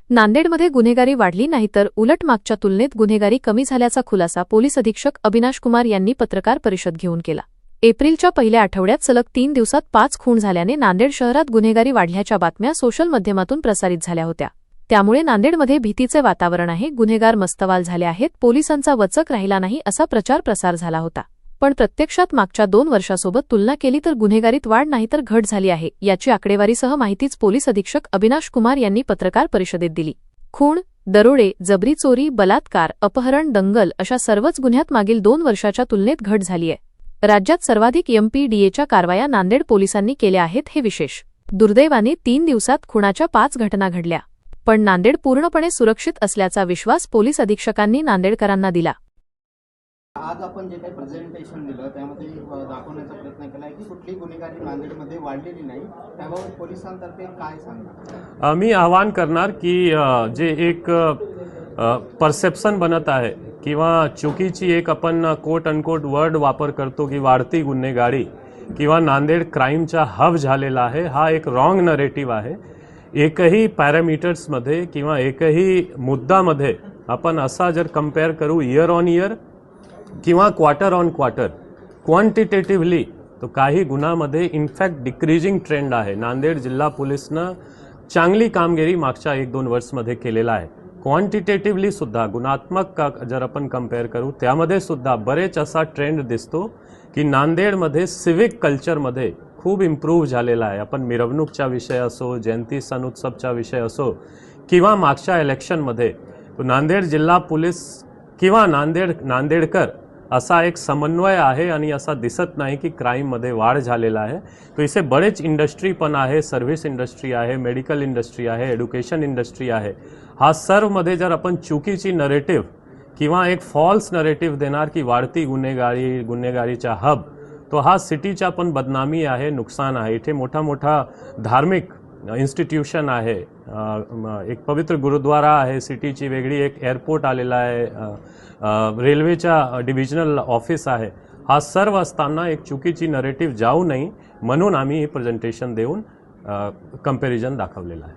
नांदेडमध्ये गुन्हेगारी वाढली नाही तर उलट मागच्या तुलनेत गुन्हेगारी कमी झाल्याचा खुलासा पोलीस अधीक्षक अविनाश कुमार यांनी पत्रकार परिषद घेऊन केला। एप्रिलच्या पहिल्या आठवड्यात सलग 3 दिवसात 5 खून झाल्याने नांदेड शहरात गुन्हेगारी वाढल्याच्या बातम्या सोशल माध्यमातून प्रसारित झाल्या होत्या। त्यामुळे नांदेडमध्ये भीतीचे वातावरण आहे, गुन्हेगार मस्तवाल झाले आहेत, पोलिसांचा वचक राहिला नाही असा प्रचार प्रसार झाला होता। पण प्रत्यक्षात मागच्या 2 वर्षांसोबत तुलना केली तर गुन्हेगारीत वाढ नाही तर घट झाली आहे, याची आकडेवारीसह माहितीच पोलीस अधीक्षक अविनाश कुमार यांनी पत्रकार परिषदेत दिली। खून, दरोडे, जबरी चोरी, बलात्कार, अपहरण, दंगल अशा सर्वच गुन्ह्यात मागील 2 वर्षाच्या तुलनेत घट झाली आहे। राज्यात सर्वाधिक MPDAच्या कारवाया नांदेड पोलिसांनी केल्या आहेत हे विशेष। दुर्दैवाने 3 दिवसात खुनाच्या 5 घटना घडल्या, पण नांदेड पूर्णपणे सुरक्षित असल्याचा विश्वास पोलीस अधीक्षकांनी नांदेडकरांना दिला। आज आपण जे काही प्रेझेंटेशन दिलं त्यामध्ये दाखवण्याचा प्रयत्न केला की कुठली गुन्हेगारी नांदेडमध्ये वाढलेली नाही, त्याबाबत पोलिसांतर्फे काय सांगणार? मी आवाहन करणार की जे एक परसेप्शन बनत आहे किंवा चुकीची एक आपण कोट अनकोट वर्ड वापर करतो की वाढती गुन्हेगारी किंवा नांदेड क्राईमचा हब झालेला आहे, हा एक रॉंग नरेटिव्ह आहे। एकही पॅरामीटर्समध्ये किंवा एकही मुद्दामध्ये आपण असा जर कंपेअर करू इयर ऑन इयर किंवा क्वार्टर ऑन क्वार्टर क्वांटिटेटिव्हली तो काही गुन्ह्यामध्ये इनफॅक्ट डिक्रीजिंग ट्रेंड आहे। नांदेड जिल्हा पोलिसनं चांगली कामगिरी मागच्या 1-2 वर्षांमध्ये केलेला आहे। क्वांटिटेटिव्हली सुद्धा गुणात्मक जर आपण कंपेअर करू त्यामध्ये सुद्धा बरेच असा ट्रेंड दिसतो की नांदेडमध्ये सिव्हिक कल्चरमध्ये खूप इम्प्रूव्ह झालेला आहे। आपण मिरवणूकचा विषय असो, जयंती सण उत्सवचा विषय असो किंवा मागच्या इलेक्शनमध्ये नांदेड जिल्हा पोलीस किंवा नांदेडकर असा एक समन्वय आहे आणि असा दिसत नाही की क्राईममध्ये वाढ झालेला आहे। तो इसे बरेच इंडस्ट्री पण आहे, सर्व्हिस इंडस्ट्री आहे, मेडिकल इंडस्ट्री आहे, एड्युकेशन इंडस्ट्री आहे। हा सर्वमध्ये जर आपण चुकीची नरेटिव्ह किंवा एक फॉल्स नरेटिव्ह देणार की वाढती गुन्हेगारीचा हब, तो हा सिटीचा पण बदनामी आहे, नुकसान आहे। इथे मोठा मोठा धार्मिक इन्स्टिट्यूशन आहे, एक पवित्र गुरुद्वारा आहे, सिटीची वेगळी एक एअरपोर्ट आलेला आहे, रेल्वेचा डिव्हिजनल ऑफिस आहे। हा सर्व असताना एक चुकीची नरेटिव्ह जाऊ नये म्हणून आम्ही हे प्रेझेंटेशन देऊन कंपॅरिझन दाखवलेलं आहे।